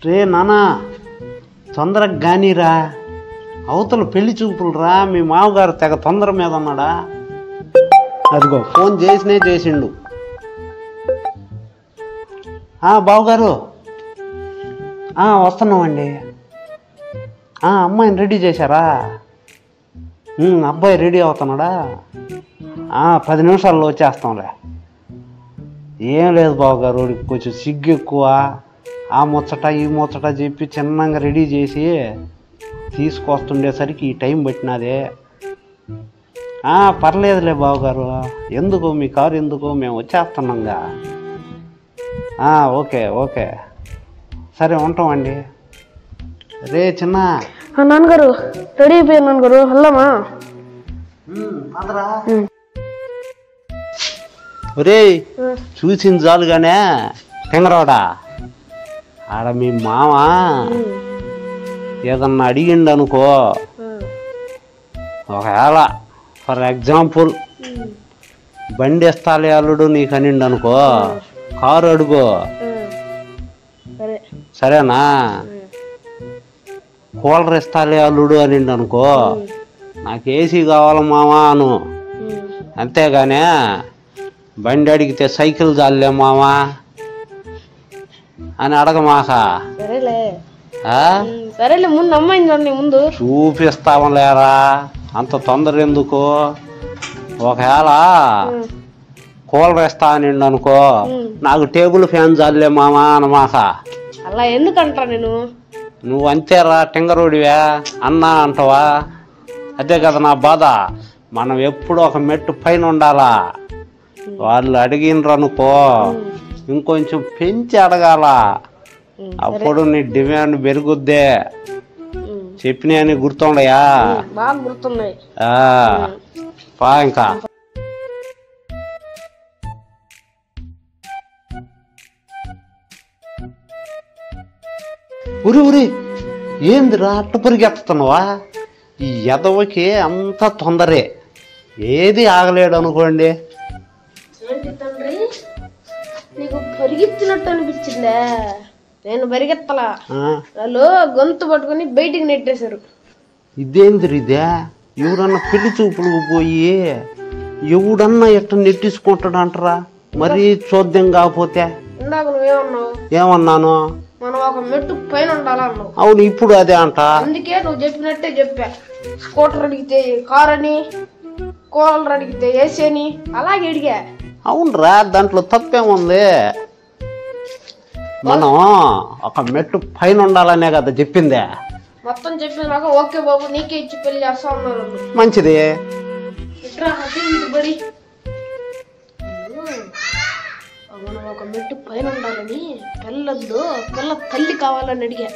రే నానా తొందరగా గానీరా, అవతల పెళ్లి చూపులు రా. మీ మామగారు తెగ తొందర మీద ఉన్నాడా? అదిగో ఫోన్ చేసిండు. బావగారు వస్తున్నామండి. అమ్మాయిని రెడీ చేశారా? అబ్బాయి రెడీ అవుతున్నాడా? 10 నిమిషాల్లో వచ్చేస్తాంలే. ఏం లేదు బావగారు, కొంచెం సిగ్గు ఎక్కువ. ఆ ముచ్చట ఈ ముచ్చట చెప్పి చిన్నగా రెడీ చేసి తీసుకొస్తుండేసరికి ఈ టైం పట్టినదే. పర్లేదులే బావగారు, ఎందుకు మీ కారు ఎందుకు, మేము వచ్చేస్తున్నాంగా. ఓకే సరే ఉంటామండి. రే చిన్న నాన్నగారు రెడీ అయిపోయాను నాన్నగారు, వెళ్దామా? ఒరే చూసింది చాలుగానే టెంగరోడా, ఆడ మీ మామ ఏదన్నా అడిగిండు అనుకో, ఒకవేళ ఫర్ ఎగ్జాంపుల్ బండి ఇస్తాలే అల్లుడు నీకు అనిండు అనుకో, కారు అడుగు. సరేనా? కూలర్ ఇస్తాలే అల్లుడు అనిండు అనుకో, నాకు ఏసీ కావాలి మామా అను. అంతేగానే బండి అడిగితే సైకిల్ చాలే మామా అని అడగమాక. సరేలే, ముందు అమ్మాయిని చూడండి. ముందు చూపిస్తాంలేరా, అంత తొందర ఎందుకు? ఒకవేళ కూలర్ ఇస్తా అనిండు అనుకో, నాకు టేబుల్ ఫ్యాన్ చాలే మామా అనమాక. అలా ఎందుకంటా నేను? నువ్వు అంతేరా, టింగరోడివే అన్నా అంటావా? అదే కదా నా బాధ. మనం ఎప్పుడు ఒక మెట్టు పైన ఉండాలా. వాళ్ళు అడిగినరు అనుకో, ఇంకొంచెం పెంచి అడగాల. అప్పుడు నీ డిమాండ్ పెరుగుద్దే. చెప్పినాయని గుర్తుండయా? బాగా గుర్తున్నాయి. ఇంకా ఉరి ఏందిరా అట్ట పరిగెత్తుతున్నావా? ఈ ఎదవకి అంత తొందరే, ఏది ఆగలేడు అనుకోండి. ఏంటి తండ్రి, నీకు పరిగెత్తినట్టు అనిపించిందా? నేను పరిగెత్తలా, వాళ్ళు గొంతు పట్టుకుని బయటికి నెట్టేశారు. ఇదేందిరి ఇదే? ఎవరన్నా పెళ్లి చూపులకు పోయి ఎవడన్నా ఎట్ట నెట్టించుకుంటాడంటరా? మరీ చూద్దాం కాకపోతే. ఇందాక నువ్వేమన్నావు? ఏమన్నాను? మనం ఒక మెట్టు పైన ఉండాలన్నావు. అవును, ఇప్పుడు అదే అంట. అందుకే నువ్వు చెప్పినట్టే చెప్పా. స్కూటర్ అడిగితే కార్ అని, కూలర్ అడిగితే ఏసీ అని అలాగే అడిగా. అవునరా, దాంట్లో తప్పేముంది? మనం ఒక మెట్టు పైన ఉండాలనే కదా చెప్పిందే. మొత్తం చెప్పినాక ఓకే బాబు నీకే ఇచ్చి పెళ్లి చేస్తా ఉన్నారు. మంచిది. మనం ఒక మెట్టు పైన ఉండాలని, పిల్లద్దు పిల్ల తల్లి కావాలని అడిగా.